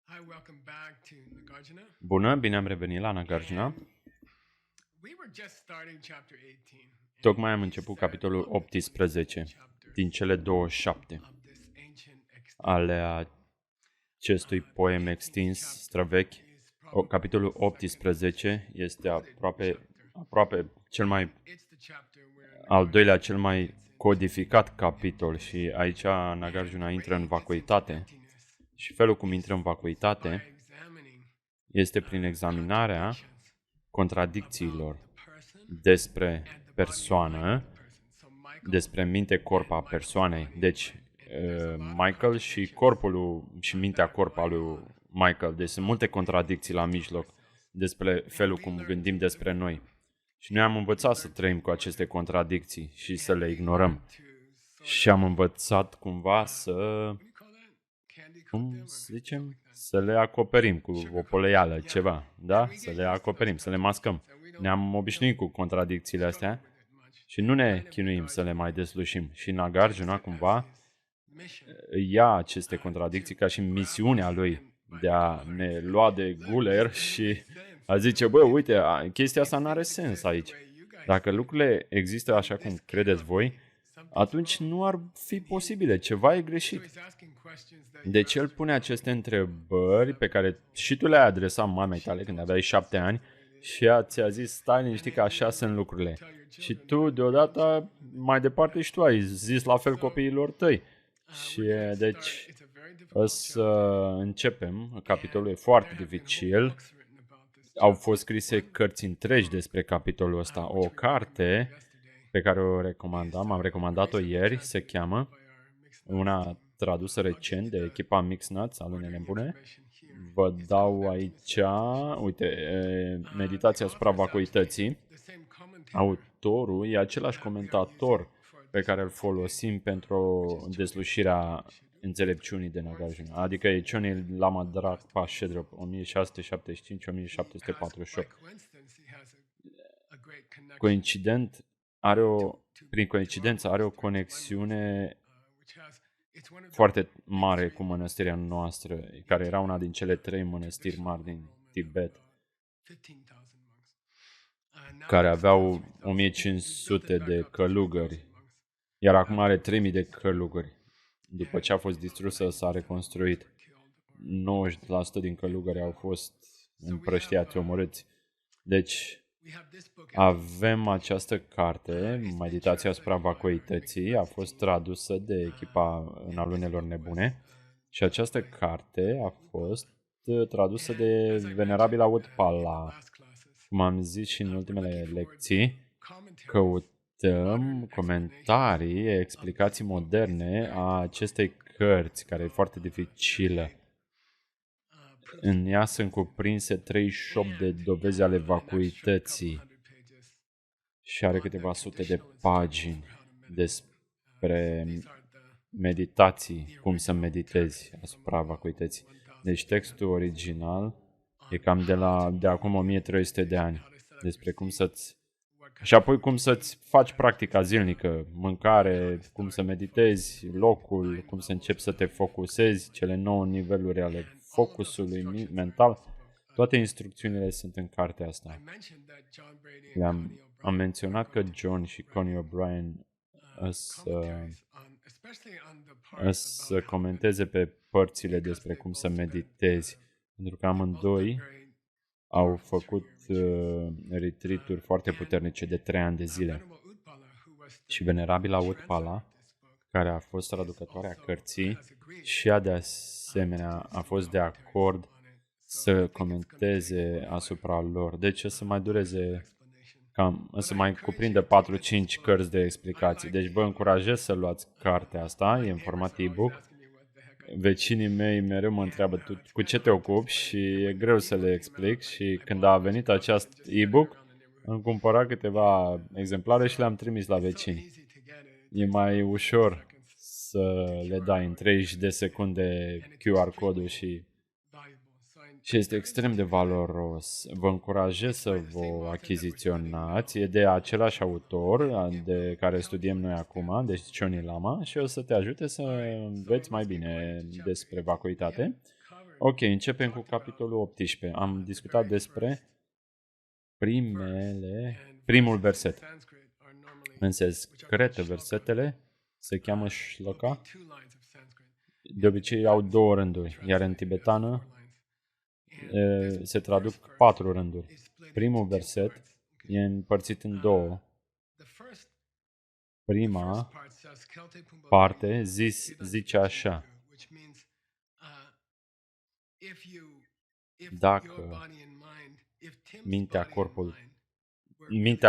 Hi, welcome back to Nagarjuna. Bună, bine am revenit la Nagarjuna. We were just starting chapter 18. Tocmai am început capitolul 18 din cele 27 ale acestui poem extins, străvechi. Capitolul 18 este aproape al doilea cel mai codificat capitol și aici Nagarjuna intră în vacuitate. Și felul cum intră în vacuitate este prin examinarea contradicțiilor despre persoană, despre minte-corp a persoanei. Deci, Michael și corpul și mintea-corp al lui Michael. Deci sunt multe contradicții la mijloc despre felul cum gândim despre noi. Și noi am învățat să trăim cu aceste contradicții și să le ignorăm. Și am învățat cumva să le acoperim cu o poleială, ceva, da? Să le acoperim, să le mascăm. Ne-am obișnuit cu contradicțiile astea și nu ne chinuim să le mai deslușim. Și Nagarjuna cumva ia aceste contradicții ca și misiunea lui de a ne lua de guler și a zice, bă, uite, chestia asta nu are sens aici. Dacă lucrurile există așa cum credeți voi, atunci nu ar fi posibile, ceva e greșit. Deci el pune aceste întrebări pe care și tu le-ai adresat mamei tale când aveai 7 ani și ea ți-a zis, stai liniștit că așa sunt lucrurile. Și tu deodată, mai departe și tu ai zis la fel copiilor tăi. Și deci o să începem, capitolul e foarte dificil. Au fost scrise cărți întregi despre capitolul ăsta. O carte pe care am recomandat-o ieri, se cheamă, una tradusă recent de echipa Mixed Nuts, Alune Nebune. Vă dau aici, uite, meditația asupra vacuității. Autorul e același comentator pe care îl folosim pentru deslușirea înțelepciunii de Nagarjuna. Adică e Choni Lama Drakpa Shedrup, 1675-1748. Prin coincidență are o conexiune foarte mare cu mănăstirea noastră, care era una din cele 3 mănăstiri mari din Tibet, care aveau 1500 de călugări, iar acum are 3000 de călugări. După ce a fost distrusă, s-a reconstruit. 90% din călugări au fost împrăștiați, omorâți. Deci, avem această carte, Meditația asupra vacuității, a fost tradusă de echipa în Alunelor Nebune și această carte a fost tradusă de Venerabila Utpala. Cum am zis și în ultimele lecții, căutăm comentarii, explicații moderne a acestei cărți, care e foarte dificilă. În ea sunt cuprinse 38 de dovezi ale vacuității și are câteva sute de pagini despre meditații, cum să meditezi asupra vacuității. Deci textul original e cam de acum 1300 de ani, despre cum să-ți... Și apoi cum să-ți faci practica zilnică, mâncare, cum să meditezi, locul, cum să începi să te focusezi, cele 9 niveluri ale focusului mental. Toate instrucțiunile sunt în cartea asta. Am menționat că John și Connie O'Brien să comenteze pe părțile despre cum să meditezi, pentru că amândoi au făcut retreat-uri foarte puternice de 3 ani de zile. Și Venerabila Utpala, care a fost traducătoarea cărții, și ea de asemenea a fost de acord să comenteze asupra lor. Deci să mai dureze să mai cuprindă 4-5 cărți de explicații. Deci vă încurajez să luați cartea asta, e în format e-book. Vecinii mei mereu mă întreabă, tu cu ce te ocupi? Și e greu să le explic și când a venit acest e-book, am cumpărat câteva exemplare și le-am trimis la vecini. E mai ușor să le dai în 30 de secunde QR codul și este extrem de valoros. Vă încurajez să vă achiziționați. E de același autor de care studiem noi acum, deci Choni Lama, și o să te ajute să înveți mai bine despre vacuitate. Ok, începem cu capitolul 18. Am discutat despre primul verset. În sanscrit, versetele se cheamă shloka. De obicei au 2 rânduri, iar în tibetană se traduc 4 rânduri. Primul verset e împărțit în 2. Prima parte zice așa: dacă mintea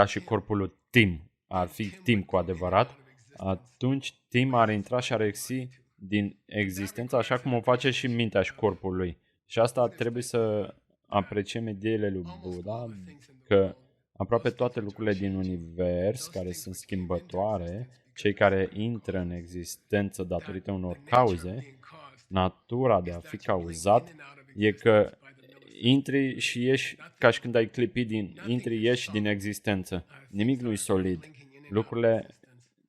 și corpul Tim ar fi Tim cu adevărat, atunci Tim ar intra și ar ieși din existență, așa cum o face și mintea și corpul lui. Și asta trebuie să apreciem ideile lui Buddha, că aproape toate lucrurile din univers care sunt schimbătoare, cei care intră în existență datorită unor cauze, natura de a fi cauzat e că intri și ieși ca și când ai clipit ieși din existență. Nimic nu-i solid. Lucrurile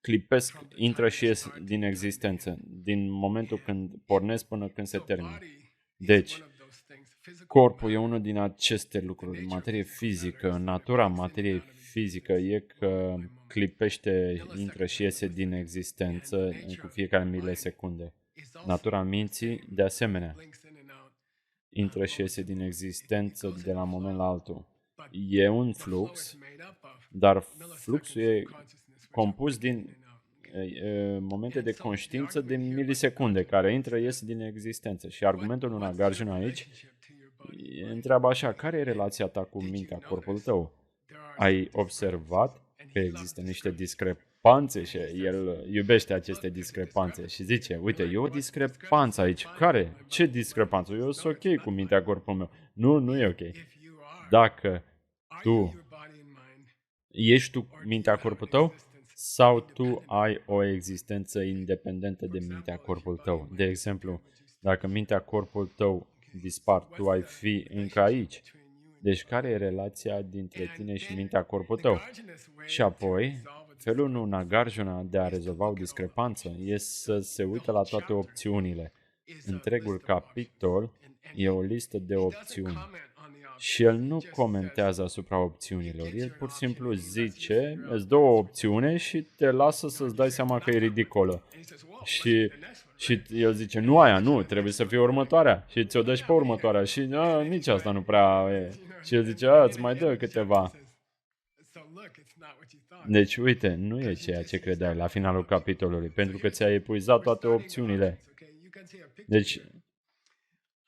clipesc, intră și ies din existență, din momentul când pornesc până când se termină. Deci, corpul e unul din aceste lucruri. Materie fizică, natura materiei fizică e că clipește, intră și iese din existență cu fiecare milisecunde. Natura minții, de asemenea, intră și iese din existență de la un moment la altul. E un flux, dar fluxul e compus din momente de conștiință de milisecunde, care intră, iese din existență. Și argumentul lui Nagarjuna aici întreabă așa: care e relația ta cu mintea, corpul tău? Ai observat că există niște discrepanțe și el iubește aceste discrepanțe și zice: uite, e o discrepanță aici. Care? Ce discrepanță? Eu sunt ok cu mintea, corpul meu. Nu e ok. Dacă ești tu mintea, corpul tău, sau tu ai o existență independentă de mintea, corpul tău. De exemplu, dacă mintea, corpul tău dispar, tu ai fi încă aici. Deci care e relația dintre tine și mintea, corpul tău? Și apoi, felul lui Nagarjuna de a rezolva o discrepanță e să se uite la toate opțiunile. Întregul capitol e o listă de opțiuni. Și el nu comentează asupra opțiunilor. El pur și simplu zice, îți dă o opțiune și te lasă să-ți dai seama că e ridicolă. Și el zice, nu aia, nu, trebuie să fie următoarea. Și ți-o dă și pe următoarea. Și nici asta nu prea e. Și el zice, îți mai dă câteva. Deci, uite, nu e ceea ce credeai la finalul capitolului, pentru că ți-ai epuizat toate opțiunile. Deci,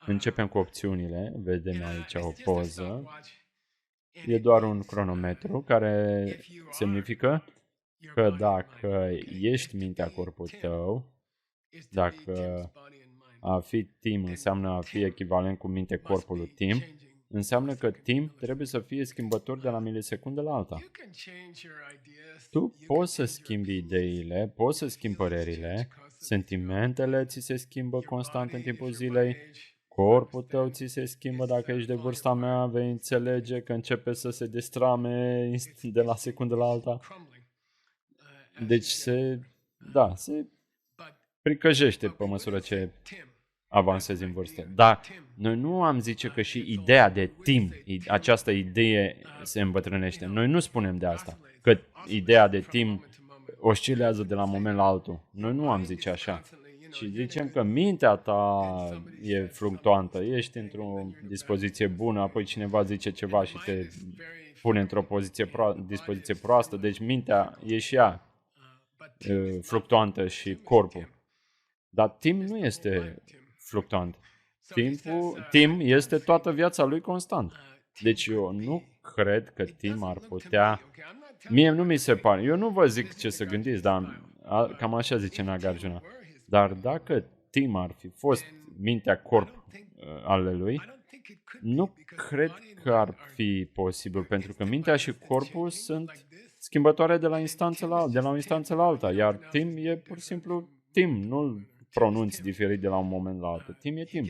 începem cu opțiunile. Vedem aici o poză. E doar un cronometru care semnifică că dacă ești mintea, corpul tău, dacă a fi Tim înseamnă a fi echivalent cu minte, corpul lui Tim, înseamnă că timp trebuie să fie schimbător de la milisecundă la alta. Tu poți să schimbi ideile, poți să schimbi părerile, sentimentele ți se schimbă constant în timpul zilei, corpul tău ți se schimbă. Dacă ești de vârsta mea, vei înțelege că începe să se destrame de la secundă la alta. Deci se pricăjește pe măsură ce avansezi în vârstă. Dar noi nu am zice că și ideea de timp, această idee se îmbătrânește. Noi nu spunem de asta, că ideea de timp oscilează de la un moment la altul. Noi nu am zice așa. Și zicem că mintea ta e fluctuantă, ești într-o dispoziție bună, apoi cineva zice ceva și te pune într-o dispoziție proastă, deci mintea e și ea fluctuantă și corpul. Dar timp nu este fluctuant. Timp este toată viața lui constant. Deci eu nu cred că timp ar putea... Mie nu mi se pare. Eu nu vă zic ce să gândiți, dar cam așa zice Nagarjuna. Dar dacă timp ar fi fost mintea, corp ale lui, nu cred că ar fi posibil, pentru că mintea și corpul sunt schimbătoare de la o instanță la alta, iar timp e pur și simplu timp, nu-l pronunți diferit de la un moment la altul. Timp e timp.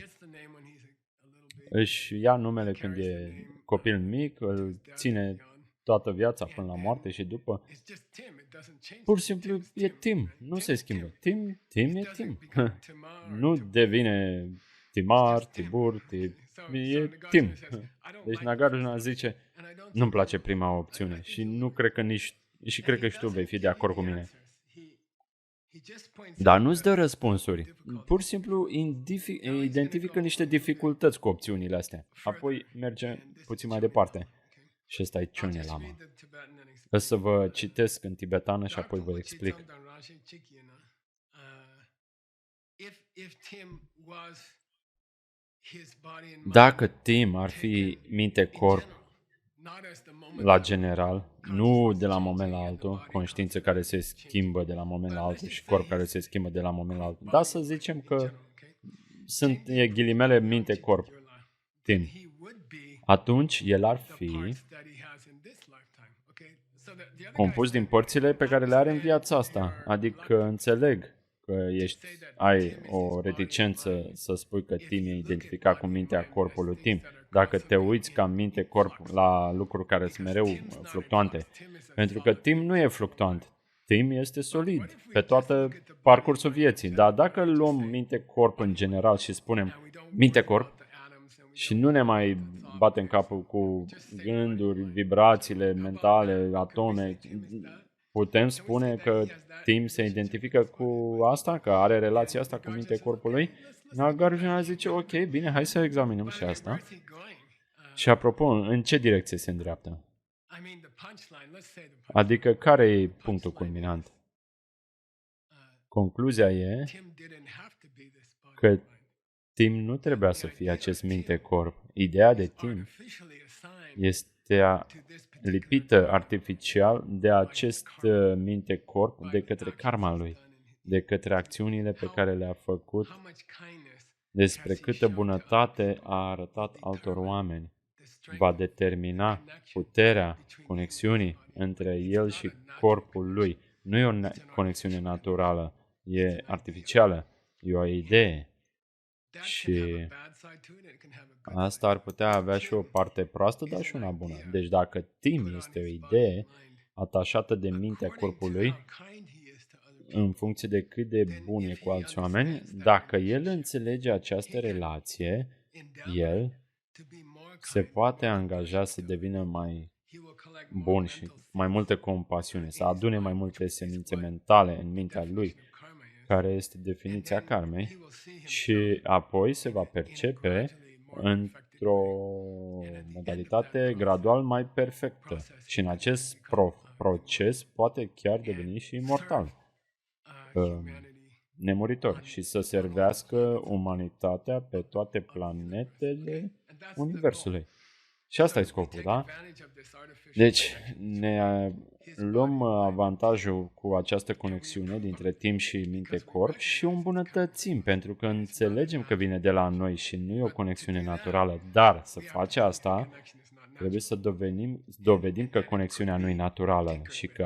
Își ia numele când e copil mic, îl ține toată viața până la moarte și după. Pur și simplu e timp, nu se schimbă. Timp e timp. Nu devine Timar, Tibur, e Tim. Deci Nagarjuna zice, nu-mi place prima opțiune și nu cred că și cred că și tu vei fi de acord cu mine. Dar nu-ți dă răspunsuri. Pur și simplu identifică niște dificultăți cu opțiunile astea. Apoi merge puțin mai departe. Și ăsta e Chune Lama. O să vă citesc în tibetană și apoi vă explic. Dacă Tim ar fi minte-corp la general, nu de la moment la altul, conștiință care se schimbă de la moment la altul și corp care se schimbă de la moment la altul. Dar să zicem că sunt ghilimele minte-corp, Tim. Atunci el ar fi compus din părțile pe care le are în viața asta. Adică înțeleg că ai o reticență să spui că Tim e identificat cu mintea corpului Tim. Dacă te uiți ca minte-corp la lucruri care sunt mereu fluctuante. Pentru că Tim nu e fluctuant. Tim este solid pe toată parcursul vieții. Dar dacă luăm minte-corp în general și spunem minte-corp și nu ne mai batem capul cu gânduri, vibrațiile mentale, atome, putem spune că Tim se identifică cu asta, că are relația asta cu minte-corpului? Nagarjuna zice, ok, bine, hai să examinăm și asta. Și apropo, în ce direcție se îndreaptă? Adică care e punctul culminant? Concluzia e că Tim nu trebuia să fie acest minte-corp. Ideea de Tim este lipită artificial de acest minte-corp de către karma lui, de către acțiunile pe care le-a făcut, despre câtă bunătate a arătat altor oameni. Va determina puterea conexiunii între el și corpul lui. Nu e o conexiune naturală, e artificială, e o idee. Și asta ar putea avea și o parte proastă, dar și una bună. Deci dacă Tim este o idee atașată de mintea corpului, în funcție de cât de bun e cu alți oameni, dacă el înțelege această relație, el se poate angaja să devină mai bun și mai multă compasiune, să adune mai multe semințe mentale în mintea lui, care este definiția karmei, și apoi se va percepe într-o modalitate gradual mai perfectă. Și în acest proces poate chiar deveni și imortal, nemuritor, și să servească umanitatea pe toate planetele Universului. Și asta e scopul, da? Deci, ne luăm avantajul cu această conexiune dintre timp și minte-corp și o îmbunătățim, pentru că înțelegem că vine de la noi și nu e o conexiune naturală. Dar să face asta, trebuie să dovedim că conexiunea nu e naturală și că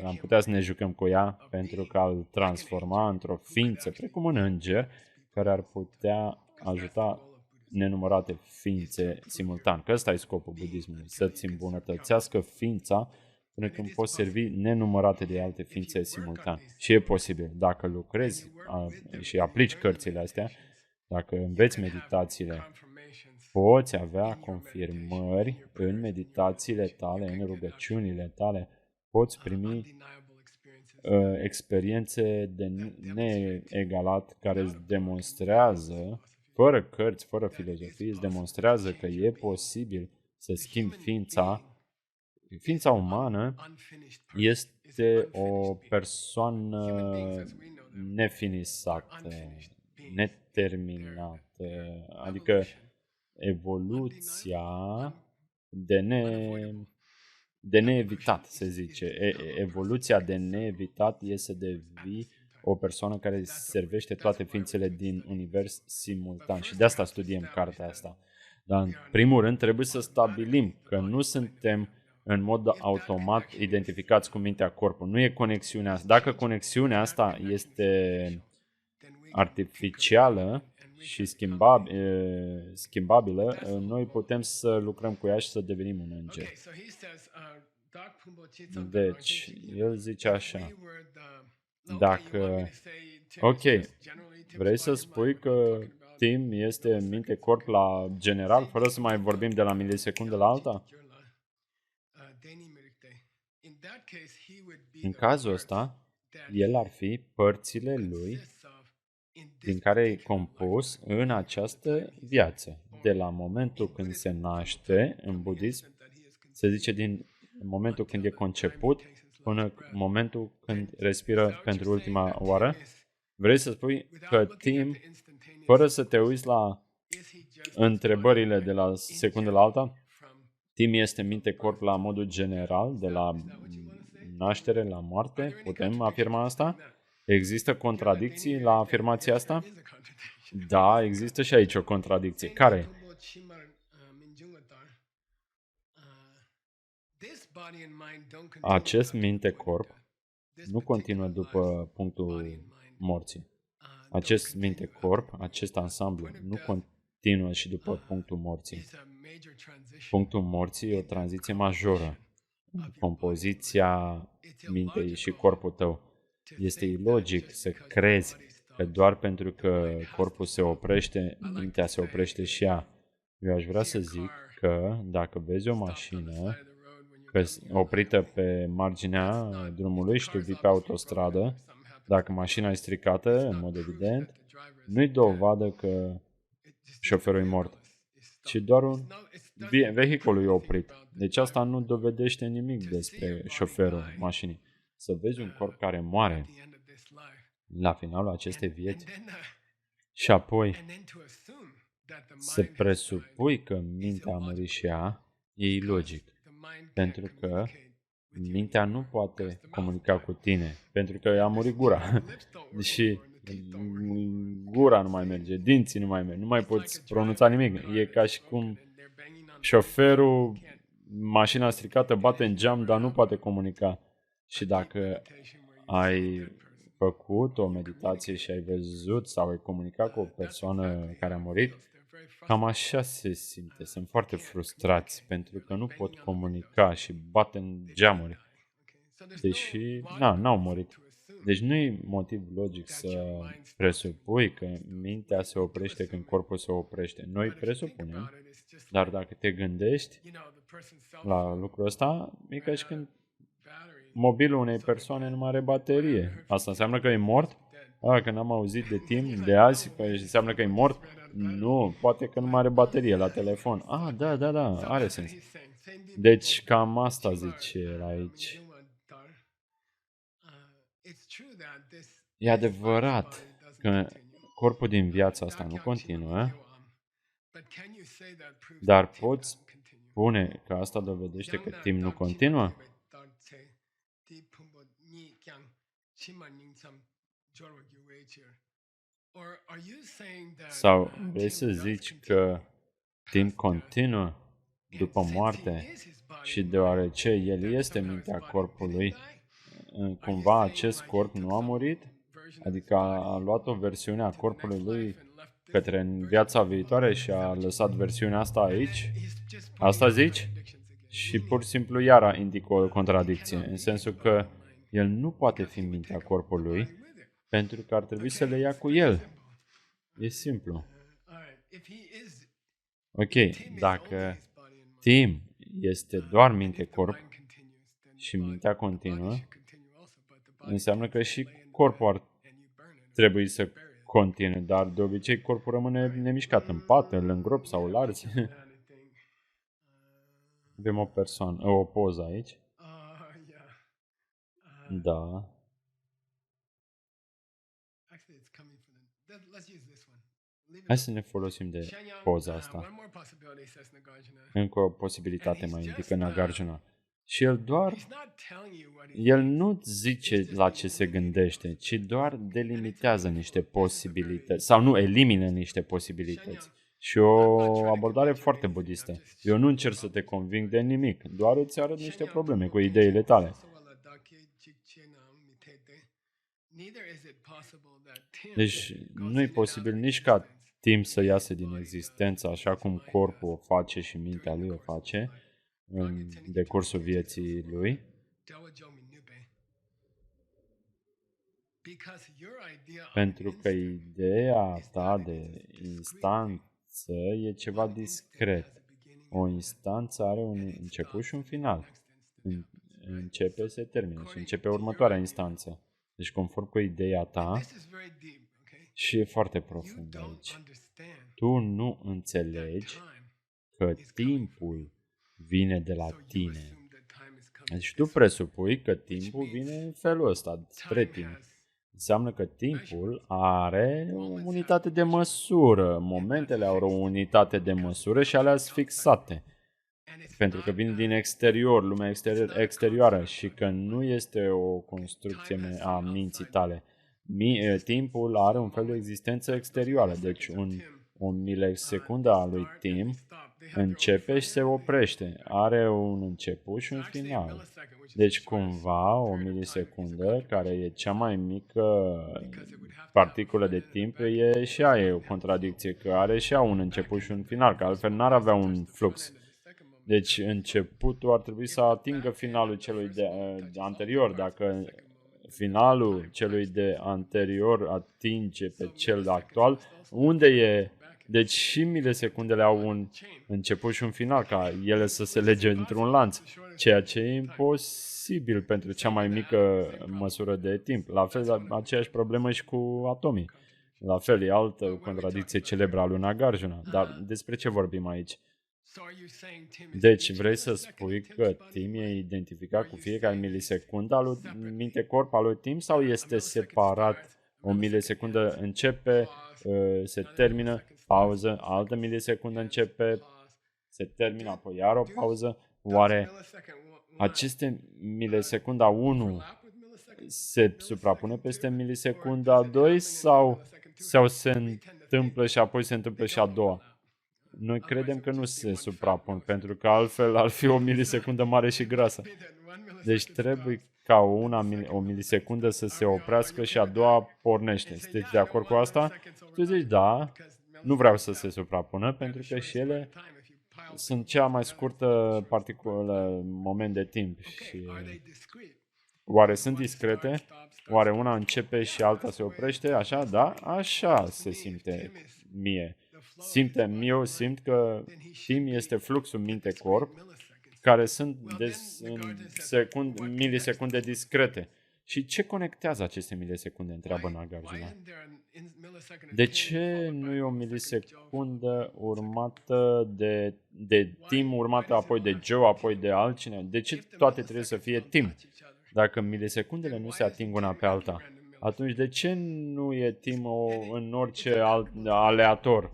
am putea să ne jucăm cu ea pentru că îl transforma într-o ființă, precum un înger, care ar putea ajuta nenumărate ființe simultan. Că ăsta e scopul budismului, să-ți îmbunătățească ființa până când poți servi nenumărate de alte ființe simultan. Și e posibil. Dacă lucrezi și aplici cărțile astea, dacă înveți meditațiile, poți avea confirmări în meditațiile tale, în rugăciunile tale, poți primi experiențe de neegalat care îți demonstrează, fără cărți, fără filozofie, îți demonstrează că e posibil să schimbi ființa. Ființa umană este o persoană nefinisată, neterminată, adică evoluția de neevitat, se zice. Evoluția de neevitat e să devii o persoană care servește toate ființele din univers simultan. Și de asta studiem cartea asta. Dar, în primul rând, trebuie să stabilim că nu suntem în mod automat identificați cu mintea corpului. Nu e conexiunea asta. Dacă conexiunea asta este artificială și schimbabilă, noi putem să lucrăm cu ea și să devenim un înger. Deci, el zice așa, dacă, ok, vrei să spui că Tim este minte-corp la general, fără să mai vorbim de la milisecundă la alta? În cazul ăsta, el ar fi părțile lui din care e compus în această viață. De la momentul când se naște în budism, se zice din momentul când e conceput până în momentul când respiră pentru ultima oară. Vrei să spui că Tim, fără să te uiți la întrebările de la secundă la alta, Tim este minte-corp la modul general, de la naștere la moarte? Putem afirma asta? Există contradicții la afirmația asta? Da, există și aici o contradicție. Care? Acest minte-corp nu continuă după punctul morții. Acest minte-corp, acest ansamblu, nu continuă și după punctul morții. Punctul morții e o tranziție majoră în compoziția mintei și corpul tău. Este ilogic să crezi că doar pentru că corpul se oprește, mintea se oprește și ea. Eu aș vrea să zic că dacă vezi o mașină oprită pe marginea drumului și tu vii pe autostradă, dacă mașina e stricată, în mod evident, nu-i dovadă că șoferul e mort, ci doar un vehiculul e oprit. Deci asta nu dovedește nimic despre șoferul mașinii. Să vezi un corp care moare la finalul acestei vieți și apoi să presupui că mintea a murit și ea, e ilogic. Pentru că mintea nu poate comunica cu tine, pentru că a murit gura. Și gura nu mai merge, dinții nu mai merg, nu mai poți pronunța nimic. E ca și cum șoferul, mașina stricată, bate în geam, dar nu poate comunica. Și dacă ai făcut o meditație și ai văzut sau ai comunicat cu o persoană care a murit, cam așa se simte. Sunt foarte frustrați pentru că nu pot comunica și bat în geamuri. Deși, n-au murit. Deci nu e motiv logic să presupui că mintea se oprește când corpul se oprește. Noi presupunem, dar dacă te gândești la lucrul ăsta, e ca și când mobilul unei persoane nu mai are baterie. Asta înseamnă că e mort? Că n-am auzit de timp de azi, că înseamnă că e mort? Nu, poate că nu mai are baterie la telefon. Da, are sens. Deci cam asta zice el aici. E adevărat că corpul din viața asta nu continuă, dar poți spune că asta dovedește că timp nu continuă? Sau vrei să zici că timp continuă după moarte și deoarece el este mintea corpului, cumva acest corp nu a murit? Adică a luat o versiune a corpului lui către viața viitoare și a lăsat versiunea asta aici? Asta zici? Și pur și simplu iar indică o contradicție, în sensul că el nu poate fi mintea corpului pentru că ar trebui să le ia cu el. E simplu. Ok, dacă Tim este doar minte-corp și mintea continuă, înseamnă că și corpul ar trebui să continue, dar de obicei corpul rămâne nemișcat în pat, îl îngrop sau îl arzi. Avem o poză aici. Da. Hai să ne folosim de poza asta. Încă o posibilitate mai indică Nagarjuna. Și el nu zice la ce se gândește, ci doar delimitează niște posibilități, sau nu, elimină niște posibilități. Și o abordare foarte budistă. Eu nu încerc să te conving de nimic, doar îți arăt niște probleme cu ideile tale. Deci nu e posibil nici ca timp să iasă din existență așa cum corpul o face și mintea lui o face în decursul vieții lui. Pentru că ideea ta de instanță e ceva discret. O instanță are un început și un final. Începe, se termină și începe următoarea instanță. Deci conform cu ideea ta, și e foarte profund aici, tu nu înțelegi că timpul vine de la tine. Deci tu presupui că timpul vine în felul ăsta, spre tine. Înseamnă că timpul are o unitate de măsură, momentele au o unitate de măsură și alea sunt fixate. Pentru că vin din exterior, lumea exterioară și că nu este o construcție a minții tale. Timpul are un fel de existență exterioară, deci o milisecundă a lui timp începe și se oprește. Are un început și un final. Deci cumva o milisecundă, care e cea mai mică particulă de timp, e și ea e o contradicție, că are și ea un început și un final, că altfel n-ar avea un flux. Deci începutul ar trebui să atingă finalul celui de anterior. Dacă finalul celui de anterior atinge pe cel actual, unde e? Deci și milisecundele au un început și un final, ca ele să se lege într-un lanț, ceea ce e imposibil pentru cea mai mică măsură de timp. La fel, aceeași problemă și cu atomii. La fel, e altă contradicție celebră a lui Nagarjuna. Dar despre ce vorbim aici? Deci vrei să spui că timp e identificat cu fiecare milisecundă al lui minte-corp al lui timp sau este separat? O milisecundă începe, se termină, pauză, altă milisecundă începe, se termină, apoi iar o pauză. Oare aceste milisecunda 1 se suprapune peste milisecunda 2 sau se întâmplă și apoi se întâmplă și a doua? Noi credem că nu se suprapun, pentru că altfel ar fi o milisecundă mare și grasă. Deci trebuie ca o milisecundă să se oprească și a doua pornește. Sunteți de acord cu asta? Tu zici, da, nu vreau să se suprapună, pentru că și ele sunt cea mai scurtă particulă moment de timp. Și oare sunt discrete? Oare una începe și alta se oprește? Așa? Da? Așa se simte mie. Eu simt că timp este fluxul minte-corp, care sunt în milisecunde discrete. Și ce conectează aceste milisecunde, întreabă Nagarjuna. De ce nu e o milisecundă urmată de timp, urmată apoi de Joe, apoi de altcineva? De ce toate trebuie să fie timp? Dacă milisecundele nu se ating una pe alta, atunci de ce nu e timp în orice aleator?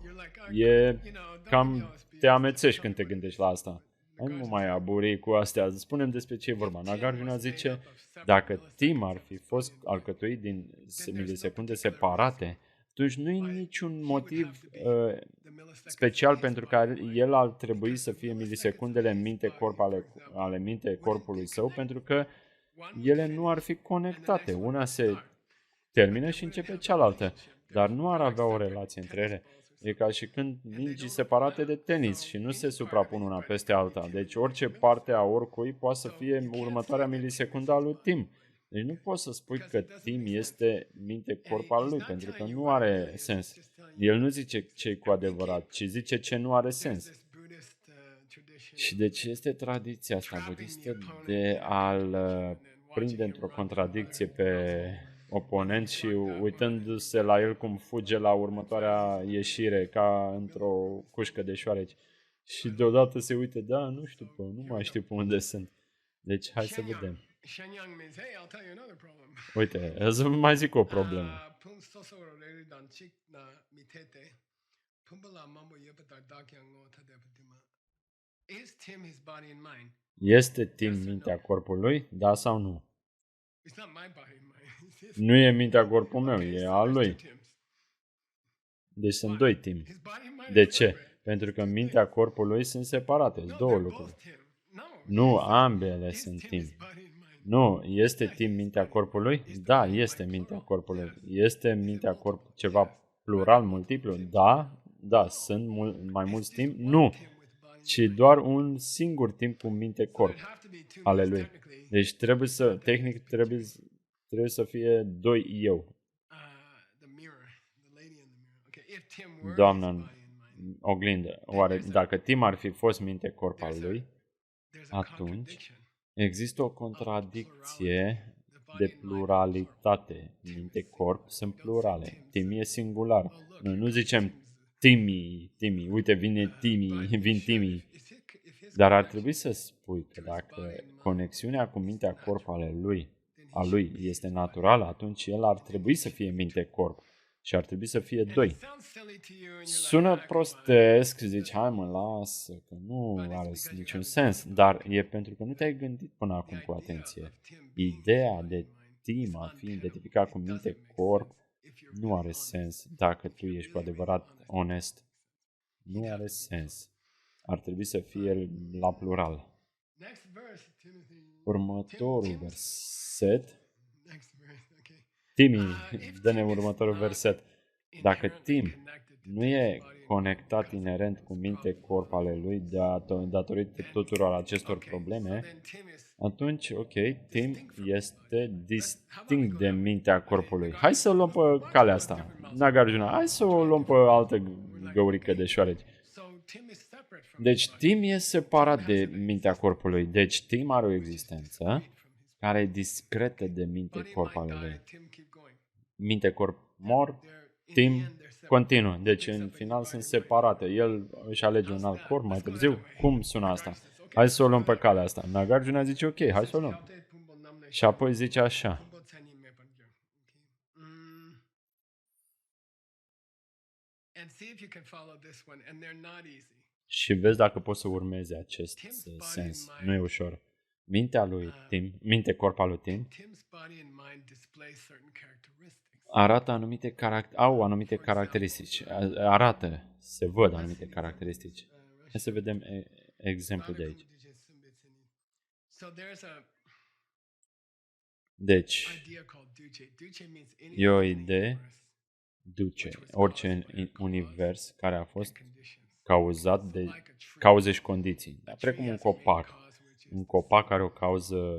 E cam te amețești când te gândești la asta. Nu mai aburi cu astea. Spune-mi despre ce e vorba. Nagarjuna zice, dacă timp ar fi fost alcătuit din milisecunde separate, atunci nu e niciun motiv special pentru care el ar trebui să fie milisecundele în minte-corp ale minte-corpului său, pentru că ele nu ar fi conectate. Una se termină și începe cealaltă, dar nu ar avea o relație între ele. E ca și când mingi separate de tenis și nu se suprapun una peste alta. Deci orice parte a oricui poate să fie următoarea milisecundă a lui Tim. Deci nu poți să spui că Tim este minte-corp al lui, pentru că nu are sens. El nu zice ce e cu adevărat, ci zice ce nu are sens. Și deci este tradiția asta budistă de a-l prinde într-o contradicție pe oponent și uitându-se la el cum fuge la următoarea ieșire ca într-o cușcă de șoareci. Și deodată se uită, da, nu mai știu pe unde sunt. Deci hai să vedem. Uite, să mai zic o problemă. Este timp mintea corpului, da sau nu? Nu e mintea corpul meu, e al lui. Deci sunt doi timp. De ce? Pentru că mintea corpului sunt separate, două lucruri. Nu, ambele sunt timp. Nu, este timp mintea corpului? Da, este mintea corpului. Este mintea corpului ceva plural, multiplu? Da, sunt mai mulți timp? Nu, ci doar un singur timp cu minte corp ale lui. Deci tehnic trebuie trebuie să fie doi eu. Doamna în oglindă. Oare dacă Tim ar fi fost minte corp al lui, atunci există o contradicție de pluralitate. Minte corp sunt plurale. Tim e singular. Noi nu zicem Timmy, uite vine vin Timmy. Dar ar trebui să spui că dacă conexiunea cu mintea corp a lui este naturală, atunci el ar trebui să fie minte corp și ar trebui să fie doi. Sună prostesc, zici, hai mă, lasă, că nu are niciun sens, dar e pentru că nu te-ai gândit până acum cu atenție. Ideea de Tim a fi identificat cu minte corp nu are sens dacă tu ești cu adevărat onest. Nu are sens. Ar trebui să fie la plural. Următorul verset. Timi, dă-ne următorul verset. Dacă Tim nu e conectat inerent cu minte corp ale lui datorită tuturor acestor probleme, atunci, ok, Tim este distinct de mintea corpului. Hai să o luăm pe calea asta. Nagarjuna, hai să o luăm pe altă găurică de șoareci. Deci Tim e separat de mintea corpului. Deci Tim are o existență care e discretă de minte corp ale lui. Minte corp mor, Tim continuă. Deci în final sunt separate. El își alege un alt corp mai târziu. Cum sună asta? Hai să o luăm pe calea asta. Nagarjuna zice ok, hai să o luăm. Și apoi zice așa. Și vezi dacă poți să urmezi acest sens. Nu e ușor. Mintea lui Tim, minte corp al lui Tim, arată au anumite caracteristici. Se văd anumite caracteristici. Hai să vedem exemplu de aici. Deci, e o idee, orice univers care a fost cauzat de cauze și condiții. Precum un copac. Un copac are o cauză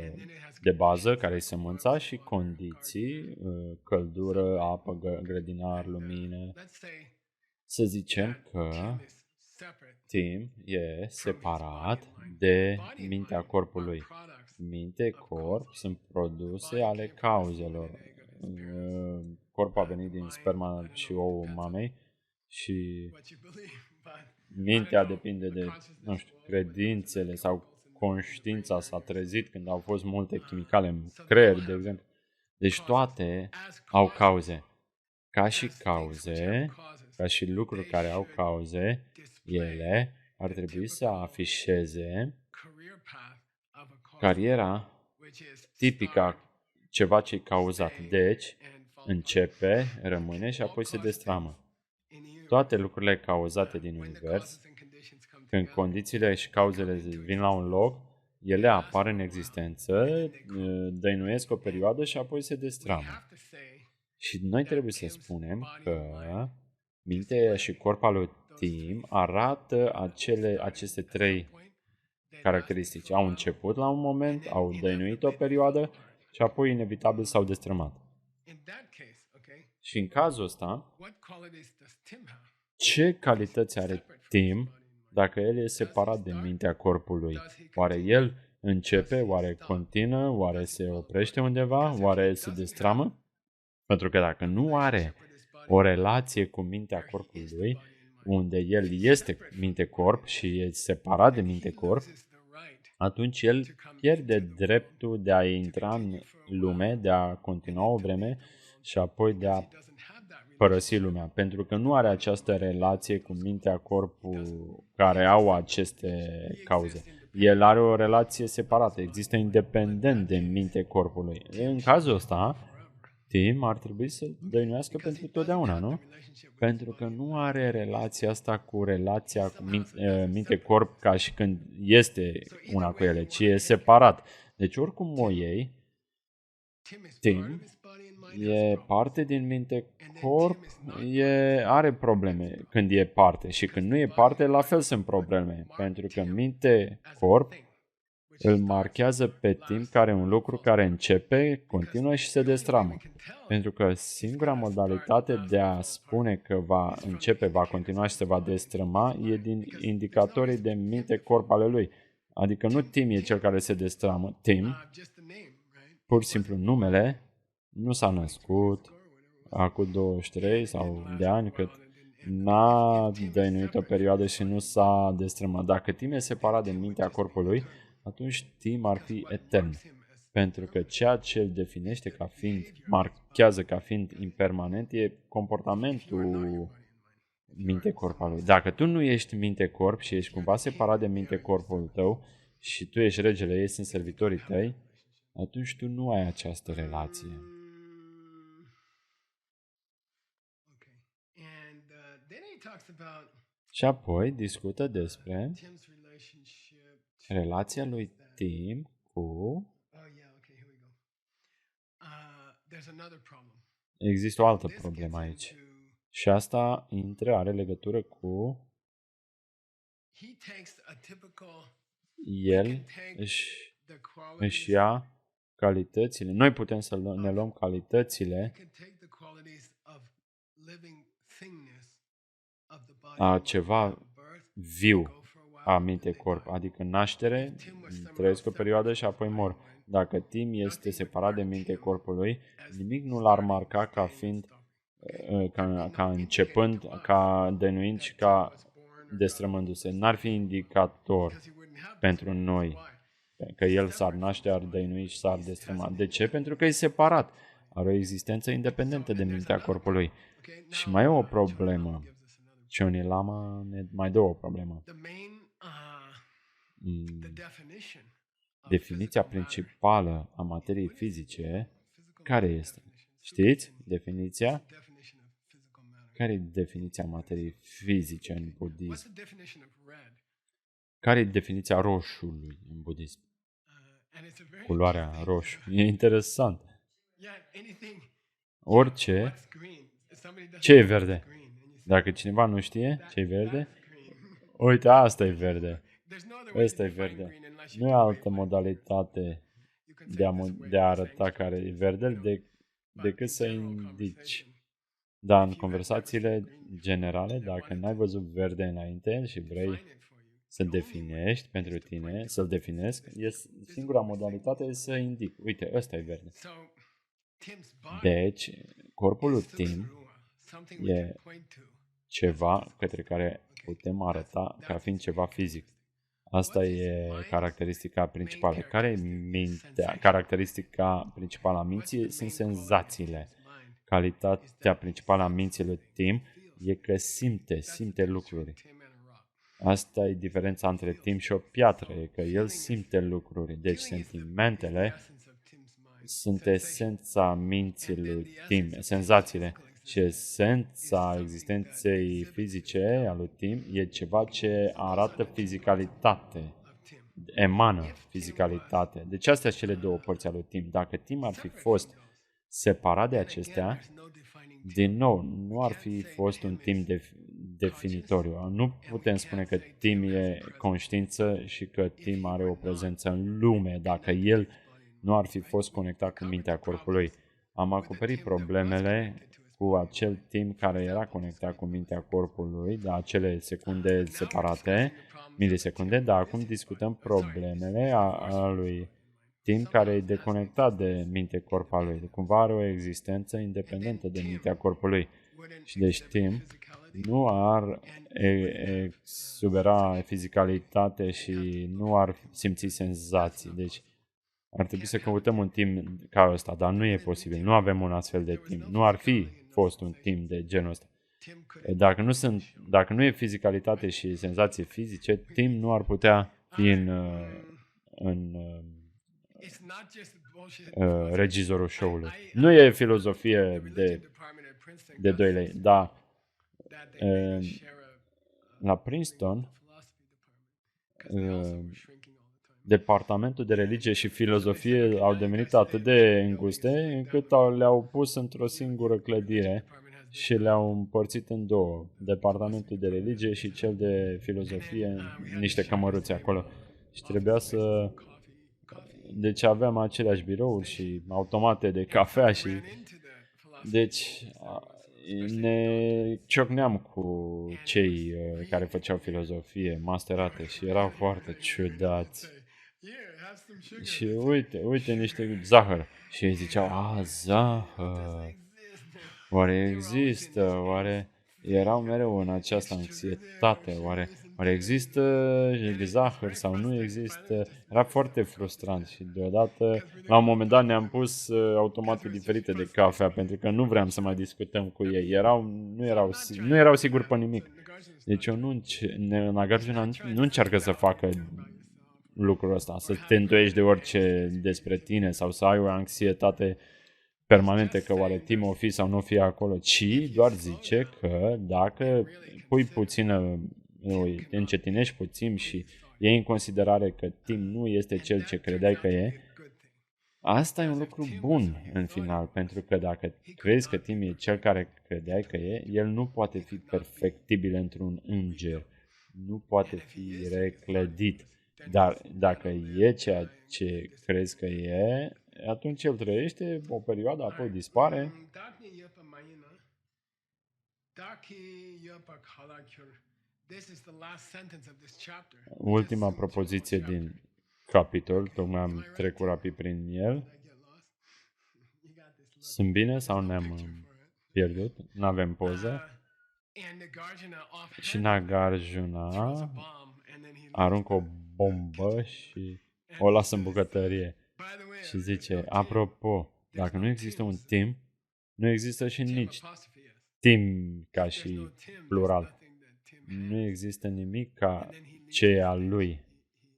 de bază, care e sămânța, și condiții, căldură, apă, grădinar, lumină. Să zicem că Tim e separat de mintea corpului. Minte, corp sunt produse ale cauzelor. Corpul a venit din sperma și ouul mamei și mintea depinde de, nu știu, credințele sau conștiința s-a trezit când au fost multe chimicale în creier, de exemplu. Deci toate au cauze. Ca și lucruri care au cauze, ele ar trebui să afișeze cariera tipică, ceva ce e cauzat. Deci, începe, rămâne și apoi se destramă. Toate lucrurile cauzate din univers, când condițiile și cauzele vin la un loc, ele apar în existență, dăinuiesc o perioadă și apoi se destramă. Și noi trebuie să spunem că mintea și corpul lui Tim arată aceste trei caracteristici. Au început la un moment, au dăinuit o perioadă și apoi inevitabil s-au destrămat. Și în cazul ăsta, ce calități are Tim dacă el e separat de mintea corpului? Oare el începe, oare continuă, oare se oprește undeva, oare se destramă? Pentru că dacă nu are o relație cu mintea corpului, unde el este minte-corp și e separat de minte-corp, atunci el pierde dreptul de a intra în lume, de a continua o vreme și apoi de a părăsi lumea, pentru că nu are această relație cu mintea, corpul, care au aceste cauze. El are o relație separată, există independent de minte corpului. În cazul ăsta, Tim ar trebui să dăinuiască pentru totdeauna, nu? Pentru că nu are relația asta cu relația cu minte-corp ca și când este una cu ele, ci e separat. Deci oricum o iei, Tim e parte din minte-corp, are probleme când e parte și când nu e parte, la fel sunt probleme. Pentru că minte-corp îl marchează pe timp care un lucru care începe, continuă și se destramă. Pentru că singura modalitate de a spune că va începe, va continua și se va destrăma e din indicatorii de minte-corp ale lui. Adică nu Tim e cel care se destramă. Tim, pur și simplu numele, nu s-a născut acum 23 sau de ani, cât n-a dăinuit o perioadă și nu s-a destrămat. Dacă Tim e separat de mintea corpului, atunci Tim ar fi etern. Pentru că ceea ce îl definește ca fiind, marchează ca fiind impermanent, e comportamentul minte-corp al lui. Dacă tu nu ești minte-corp și ești cumva separat de minte-corpul tău și tu ești regele, ei sunt servitorii tăi, atunci tu nu ai această relație. Și apoi discută despre relația lui Tim cu... Există o altă problemă aici. Și asta are legătură cu... El își ia calitățile. Noi putem să ne luăm calitățile a ceva viu a minte-corp, adică naștere, trăiesc o perioadă și apoi mor. Dacă Tim este separat de minte-corpului, nimic nu l-ar marca ca fiind, ca începând, ca dăinuind și ca destrămându-se. N-ar fi indicator pentru noi că el s-ar naște, ar dăinui și s-ar destrăma. De ce? Pentru că e separat. Are o existență independentă de mintea corpului. Și mai e o problemă. Cioni Lama ne mai dă o problemă. Definiția principală a materiei fizice, care este? Știți definiția? Care e definiția materiei fizice în budism? Care e definiția roșului în budism? Culoarea roșu. E interesant. Orice. Ce e verde? Dacă cineva nu știe ce e verde, uite, asta e verde. Ăsta e verde. Nu e altă modalitate de a arăta care e verde decât să indici. Dar în conversațiile generale, dacă n-ai văzut verde înainte și vrei să definești pentru tine, să-l definesc, singura modalitate e să indic. Uite, ăsta e verde. Deci, corpul lui Tim e ceva către care putem arăta ca fiind ceva fizic. Asta e caracteristica principală. Care e mintea? Caracteristica principală a minții sunt senzațiile. Calitatea principală a minții lui Tim e că simte lucruri. Asta e diferența între Tim și o piatră, e că el simte lucruri. Deci sentimentele sunt esența minții lui Tim, senzațiile. Și esența existenței fizice a lui Tim e ceva ce arată fizicalitate, emană fizicalitate. Deci astea sunt cele două părți ale lui Tim. Dacă Tim ar fi fost separat de acestea, din nou, nu ar fi fost un Tim definitoriu. Nu putem spune că Tim e conștiință și că Tim are o prezență în lume, dacă el nu ar fi fost conectat cu mintea corpului. Am acoperit problemele cu acel Tim care era conectat cu mintea corpului, de acele secunde separate, milisecunde, dar acum discutăm problemele a lui Tim care e deconectat de minte-corp al lui. Cumva are o existență independentă de mintea corpului. Și deci Tim nu ar exubera fizicalitate și nu ar simți senzații. Deci ar trebui să căutăm un Tim ca ăsta, dar nu e posibil. Nu avem un astfel de Tim. Nu ar fi fost un Tim de genul ăsta. Dacă nu e fizicalitate și senzații fizice, Tim nu ar putea fi în regizorul show-ului. Nu e filozofie de 2 lei, dar la Princeton departamentul de religie și filozofie au devenit atât de înguste încât le-au pus într-o singură clădire și le-au împărțit în două. Departamentul de religie și cel de filozofie, niște cămăruțe acolo. Și trebuia să Deci aveam aceleași birouri și automate de cafea și... Deci ne ciocneam cu cei care făceau filozofie, masterate și erau foarte ciudați. Și uite niște zahăr. Și ei ziceau, zahăr. Oare există? Oare erau mereu în această anxietate? Oare există zahăr sau nu există? Era foarte frustrant și deodată, la un moment dat, ne-am pus automate diferite de cafea pentru că nu vreau să mai discutăm cu ei. Nu erau siguri pe nimic. Deci eu Nagarjuna nu încearcă să facă lucrul ăsta, să te îndoiești de orice despre tine sau să ai o anxietate permanente că oare Tim o fi sau nu o fi acolo, ci doar zice că dacă pui puțină, te încetinești puțin și iei în considerare că Tim nu este cel ce credeai că e, asta e un lucru bun în final, pentru că dacă crezi că Tim e cel care credeai că e, el nu poate fi perfectibil într-un înger, nu poate fi reclădit, dar dacă e ceea ce crezi că e, atunci el trăiește o perioadă, apoi dispare. Ultima propoziție din capitol, tocmai am trecut rapid prin el. Sunt bine sau ne-am pierdut? N-avem poză. Și Nagarjuna aruncă o bombă și o lasă în bucătărie. Și zice, apropo, dacă nu există un Tim, nu există și nici Tim ca și plural. Nu există nimic ca ce e al lui.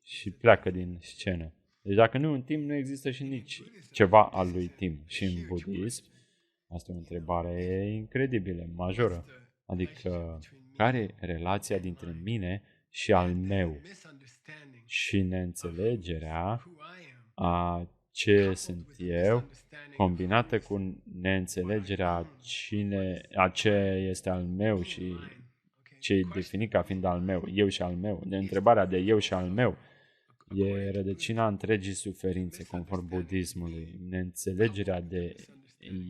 Și pleacă din scenă. Deci dacă nu e un Tim, nu există și nici ceva al lui Tim. Și în budism, asta e o întrebare incredibilă, majoră. Adică, care e relația dintre mine și al meu? Și neînțelegerea a ce sunt eu, combinată cu neînțelegerea a ce este al meu și ce e definit ca fiind al meu, eu și al meu. De întrebarea de eu și al meu e rădăcina întregii suferințe, conform budismului. Neînțelegerea de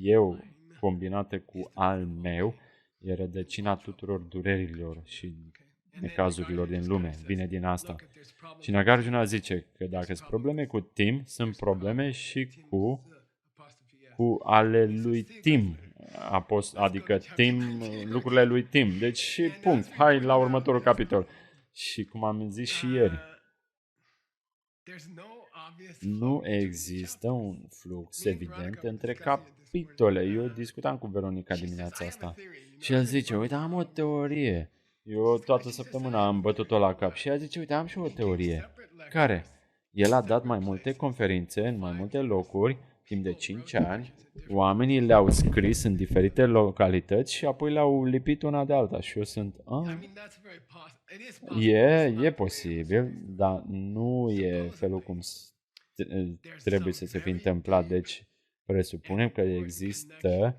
eu combinată cu al meu e rădăcina tuturor durerilor și necazurilor din lume. Vine din asta. Și Nagarjuna zice că dacă sunt probleme cu Tim, sunt probleme și cu ale lui Tim. Adică Tim, lucrurile lui Tim. Deci și punct. Hai la următorul capitol. Și cum am zis și ieri, nu există un flux evident între capitole. Eu discutam cu Veronica dimineața asta și el zice, uite, am o teorie. Eu toată săptămâna am bătut-o la cap și ea zice, uite, am și o teorie. Care? El a dat mai multe conferințe în mai multe locuri, timp de 5 ani, oamenii le-au scris în diferite localități și apoi le-au lipit una de alta. Și eu sunt, e posibil, dar nu e felul cum trebuie să se fi întâmplat. Deci, presupunem că există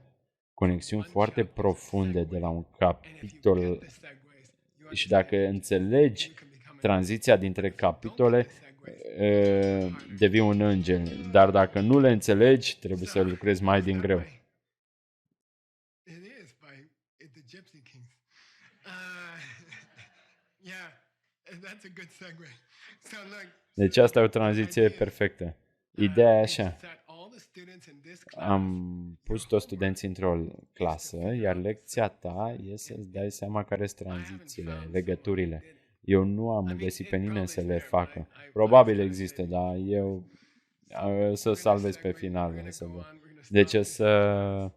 conexiuni foarte profunde de la un capitol și dacă înțelegi tranziția dintre capitole, devii un înger. Dar dacă nu le înțelegi, trebuie să lucrezi mai din greu. Deci asta e o tranziție perfectă. Ideea e așa. Am pus toți studenții într-o clasă, iar lecția ta e să-ți dai seama care sunt tranzițiile, legăturile. Eu nu am găsit pe nimeni să le facă. Probabil există, dar eu să salvez pe final. Deci să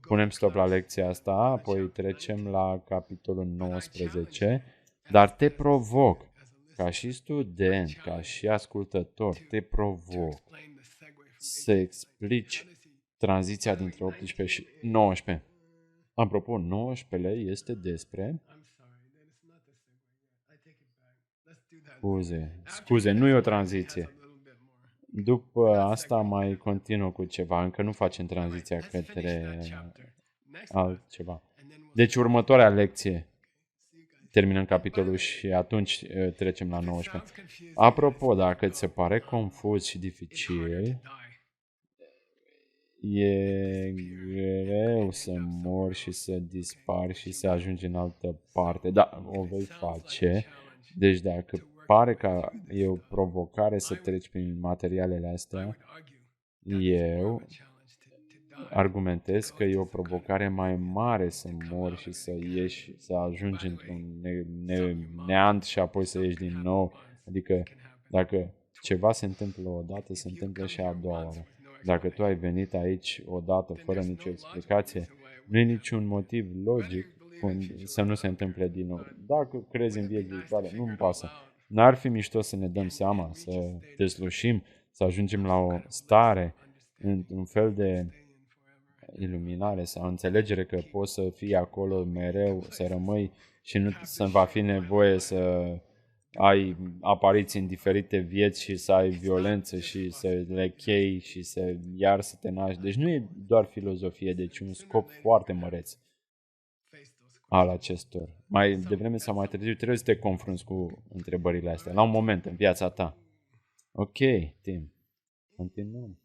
punem stop la lecția asta, apoi trecem la capitolul 19, dar te provoc, ca și student, ca și ascultător, te provoc să explici tranziția dintre 18 și 19. Apropo, 19 este despre... Scuze, nu e o tranziție. După asta mai continuă cu ceva. Încă nu facem tranziția către altceva. Deci următoarea lecție. terminăm capitolul și atunci trecem la 19. Apropo, dacă ți se pare confuz și dificil, e greu să mori și să dispari și să ajungi în altă parte. Da, o vei face. Deci dacă pare că e o provocare să treci prin materialele astea, eu argumentez că e o provocare mai mare să mori și să ieși, să ajungi într-un neant și apoi să ieși din nou. Adică dacă ceva se întâmplă odată, se întâmplă și a doua oară. Dacă tu ai venit aici odată fără nicio explicație, nu e niciun motiv logic să nu se întâmple din nou. Dacă crezi în vieți viitoare, nu-mi pasă. N-ar fi mișto să ne dăm seama, să deslușim, să ajungem la o stare, un fel de iluminare sau înțelegere că poți să fii acolo mereu, să rămâi și nu să va fi nevoie să ai apariții în diferite vieți și să ai violență și să le chei și să te naști. Deci nu e doar filozofie, deci un scop foarte măreț al acestor. Mai devreme sau mai târziu trebuie să te confrunți cu întrebările astea, la un moment în viața ta. Ok, Tim, continuăm.